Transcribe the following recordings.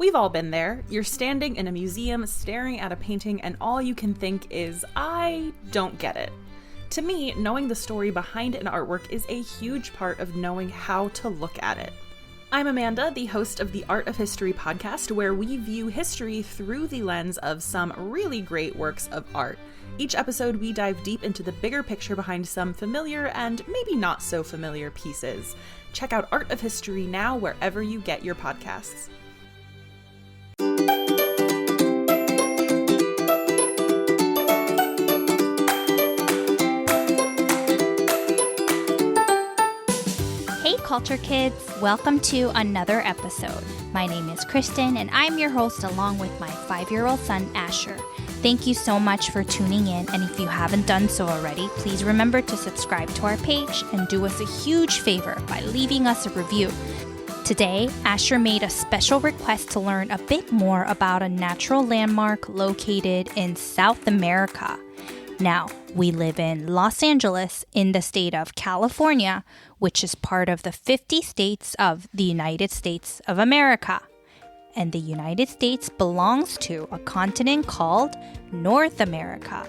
We've all been there. You're standing in a museum staring at a painting and all you can think is, I don't get it. To me, knowing the story behind an artwork is a huge part of knowing how to look at it. I'm Amanda, the host of the Art of History podcast, where we view history through the lens of some really great works of art. Each episode, we dive deep into the bigger picture behind some familiar and maybe not so familiar pieces. Check out Art of History now wherever you get your podcasts. Hey Culture Kids, welcome to another episode. My name is Kristen and I'm your host along with my 5-year-old son Asher. Thank you so much for tuning in, and if you haven't done so already, please remember to subscribe to our page and do us a huge favor by leaving us a review. Today, Asher made a special request to learn a bit more about a natural landmark located in South America. Now, we live in Los Angeles in the state of California, which is part of the 50 states of the United States of America. And the United States belongs to a continent called North America.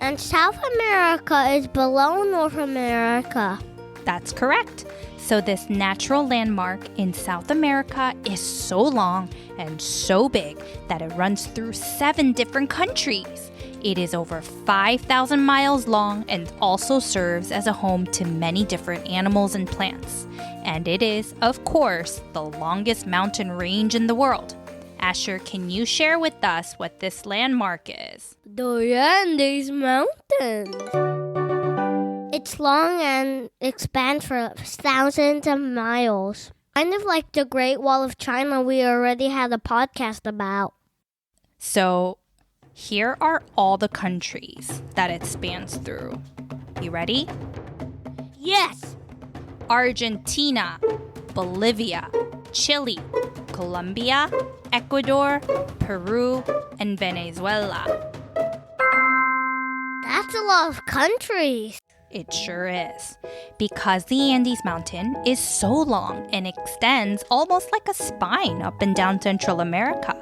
And South America is below North America. That's correct. So this natural landmark in South America is so long and so big that it runs through 7 different countries. It is over 5,000 miles long and also serves as a home to many different animals and plants. And it is, of course, the longest mountain range in the world. Asher, can you share with us what this landmark is? The Andes Mountains. It's long and expands for thousands of miles. Kind of like the Great Wall of China we already had a podcast about. So, here are all the countries that it spans through. You ready? Yes! Argentina, Bolivia, Chile, Colombia, Ecuador, Peru, and Venezuela. That's a lot of countries. It sure is. Because the Andes Mountain is so long and extends almost like a spine up and down Central America,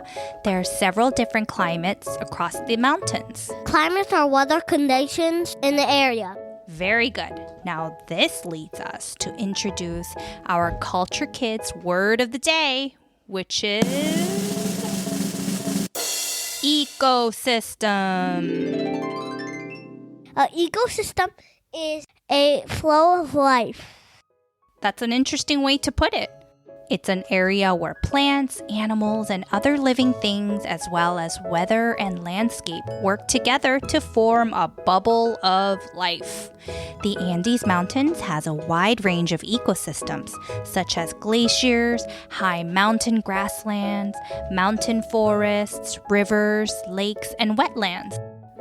there are several different climates across the mountains. Climates are weather conditions in the area. Very good. Now this leads us to introduce our Culture Kids word of the day, which is ecosystem. An ecosystem is a flow of life. That's an interesting way to put it. It's an area where plants, animals, and other living things, as well as weather and landscape, work together to form a bubble of life. The Andes Mountains has a wide range of ecosystems, such as glaciers, high mountain grasslands, mountain forests, rivers, lakes, and wetlands.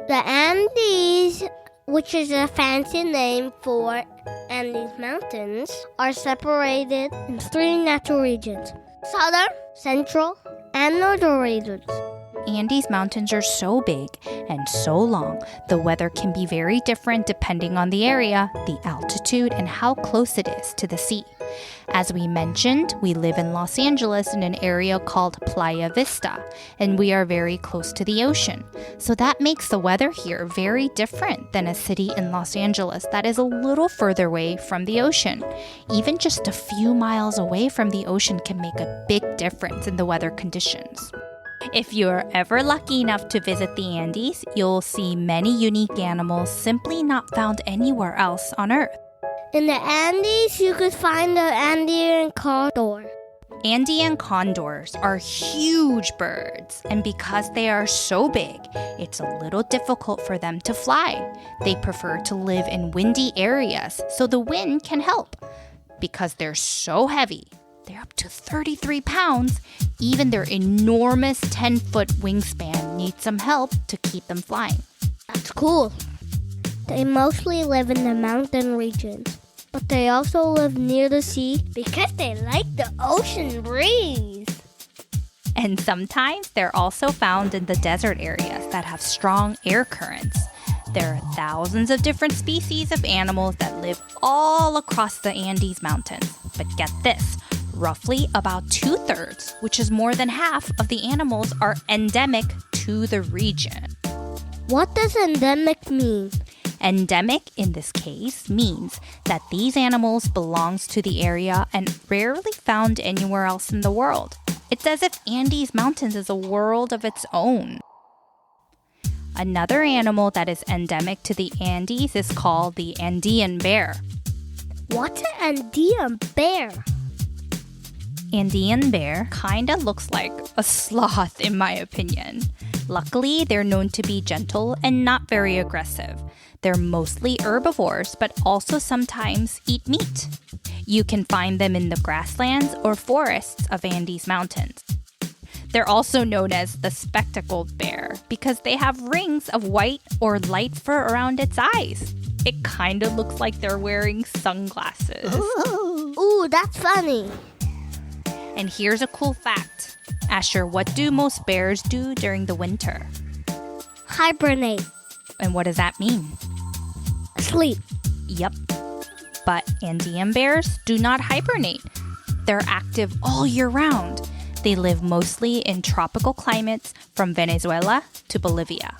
The Andes, which is a fancy name for Andes Mountains, are separated in 3 natural regions: southern, central, and northern regions. Andes Mountains are so big and so long, the weather can be very different depending on the area, the altitude, and how close it is to the sea. As we mentioned, we live in Los Angeles in an area called Playa Vista, and we are very close to the ocean. So that makes the weather here very different than a city in Los Angeles that is a little further away from the ocean. Even just a few miles away from the ocean can make a big difference in the weather conditions. If you're ever lucky enough to visit the Andes, you'll see many unique animals simply not found anywhere else on Earth. In the Andes, you could find the Andean condor. Andean condors are huge birds, and because they are so big, it's a little difficult for them to fly. They prefer to live in windy areas, so the wind can help. Because they're so heavy, they're up to 33 pounds, even their enormous 10-foot wingspan needs some help to keep them flying. That's cool. They mostly live in the mountain regions, but they also live near the sea because they like the ocean breeze. And sometimes they're also found in the desert areas that have strong air currents. There are thousands of different species of animals that live all across the Andes Mountains. But get this, Roughly about 2/3, which is more than half of the animals, are endemic to the region. What does endemic mean? Endemic in this case means that these animals belongs to the area and rarely found anywhere else in the world. It's as if Andes Mountains is a world of its own. Another animal that is endemic to the Andes is called the Andean bear. What's an Andean bear? Andean bear kinda looks like a sloth in my opinion. Luckily, they're known to be gentle and not very aggressive. They're mostly herbivores, but also sometimes eat meat. You can find them in the grasslands or forests of Andes Mountains. They're also known as the spectacled bear because they have rings of white or light fur around its eyes. It kind of looks like they're wearing sunglasses. Ooh, that's funny. And here's a cool fact. Asher, what do most bears do during the winter? Hibernate. And what does that mean? Sleep. Yep. But Andean bears do not hibernate. They're active all year round. They live mostly in tropical climates from Venezuela to Bolivia.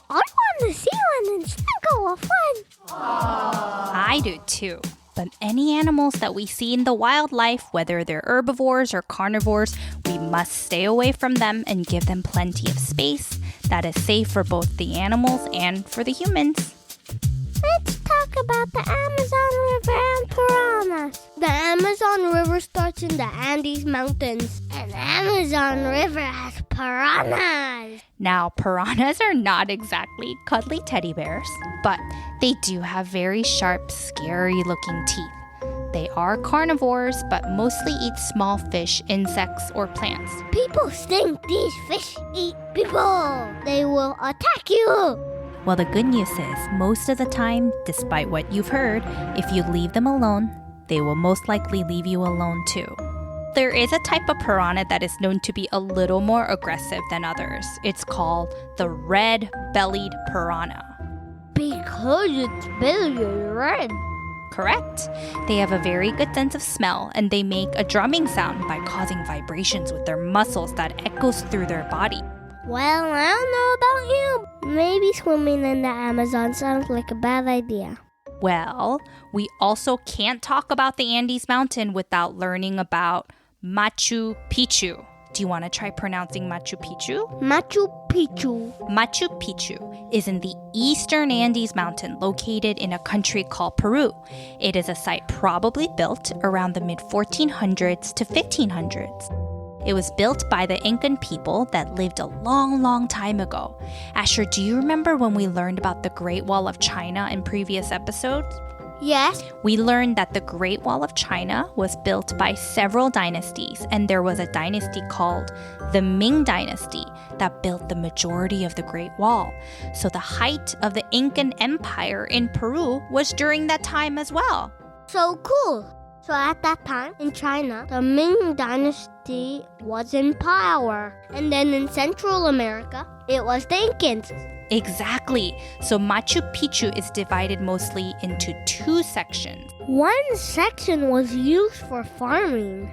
I want to see one and snuggle with one. I do too. But any animals that we see in the wildlife, whether they're herbivores or carnivores, we must stay away from them and give them plenty of space that is safe for both the animals and for the humans. Let's talk about the Amazon River and piranhas. The Amazon River starts in the Andes Mountains, and the Amazon River has piranhas. Now, piranhas are not exactly cuddly teddy bears, but they do have very sharp, scary-looking teeth. They are carnivores, but mostly eat small fish, insects, or plants. People think these fish eat people. They will attack you. Well, the good news is, most of the time, despite what you've heard, if you leave them alone, they will most likely leave you alone too. There is a type of piranha that is known to be a little more aggressive than others. It's called the red-bellied piranha. Because its belly is red. Correct. They have a very good sense of smell, and they make a drumming sound by causing vibrations with their muscles that echoes through their body. Well, I don't know about you. Maybe swimming in the Amazon sounds like a bad idea. Well, we also can't talk about the Andes Mountain without learning about Machu Picchu. Do you want to try pronouncing Machu Picchu? Machu Picchu. Machu Picchu is in the eastern Andes Mountain, located in a country called Peru. It is a site probably built around the mid-1400s to 1500s. It was built by the Incan people that lived a long, long time ago. Asher, do you remember when we learned about the Great Wall of China in previous episodes? Yes. We learned that the Great Wall of China was built by several dynasties, and there was a dynasty called the Ming Dynasty that built the majority of the Great Wall. So the height of the Incan Empire in Peru was during that time as well. So cool. So at that time in China, the Ming Dynasty was in power. And then in Central America, it was the Incans. Exactly. So Machu Picchu is divided mostly into two sections. One section was used for farming.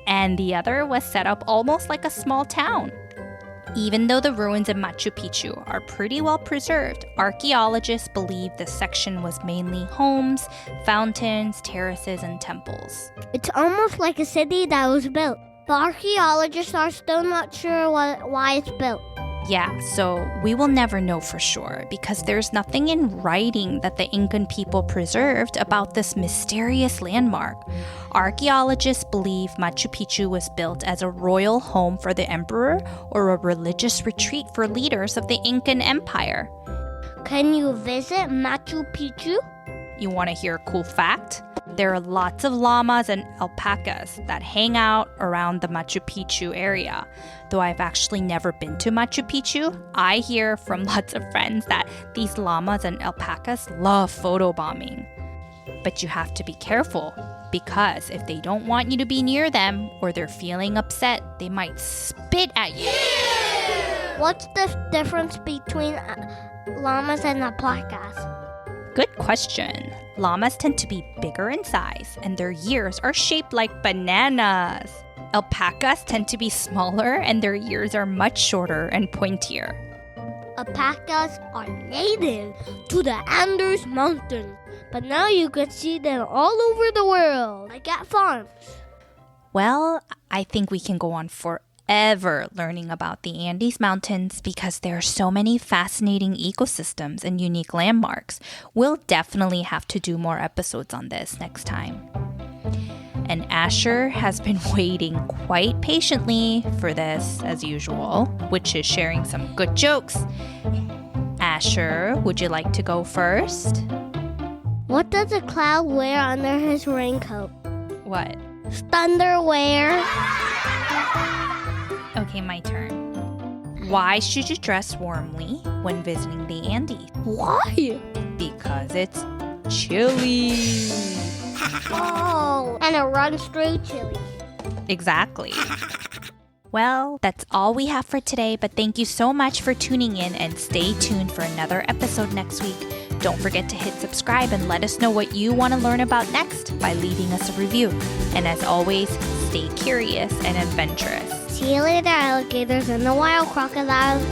And the other was set up almost like a small town. Even though the ruins of Machu Picchu are pretty well preserved, archaeologists believe this section was mainly homes, fountains, terraces, and temples. It's almost like a city that was built. The archaeologists are still not sure why it's built. Yeah, so we will never know for sure because there's nothing in writing that the Incan people preserved about this mysterious landmark. Archaeologists believe Machu Picchu was built as a royal home for the emperor or a religious retreat for leaders of the Incan Empire. Can you visit Machu Picchu? You want to hear a cool fact? There are lots of llamas and alpacas that hang out around the Machu Picchu area. Though I've actually never been to Machu Picchu, I hear from lots of friends that these llamas and alpacas love photobombing. But you have to be careful because if they don't want you to be near them or they're feeling upset, they might spit at you. What's the difference between llamas and alpacas? Good question. Llamas tend to be bigger in size, and their ears are shaped like bananas. Alpacas tend to be smaller, and their ears are much shorter and pointier. Alpacas are native to the Andes Mountains, but now you can see them all over the world, like at farms. Well, I think we can go on forever learning about the Andes Mountains because there are so many fascinating ecosystems and unique landmarks. We'll definitely have to do more episodes on this next time. And Asher has been waiting quite patiently for this, as usual, which is sharing some good jokes. Asher, would you like to go first? What does a cloud wear under his raincoat? What? Thunderwear. Okay, my turn. Why should you dress warmly when visiting the Andes? Why? Because it's chilly. Oh, and it runs straight chili. Exactly. Well, that's all we have for today, but thank you so much for tuning in and stay tuned for another episode next week. Don't forget to hit subscribe and let us know what you want to learn about next by leaving us a review. And as always, stay curious and adventurous. See you later, alligators and the wild crocodiles.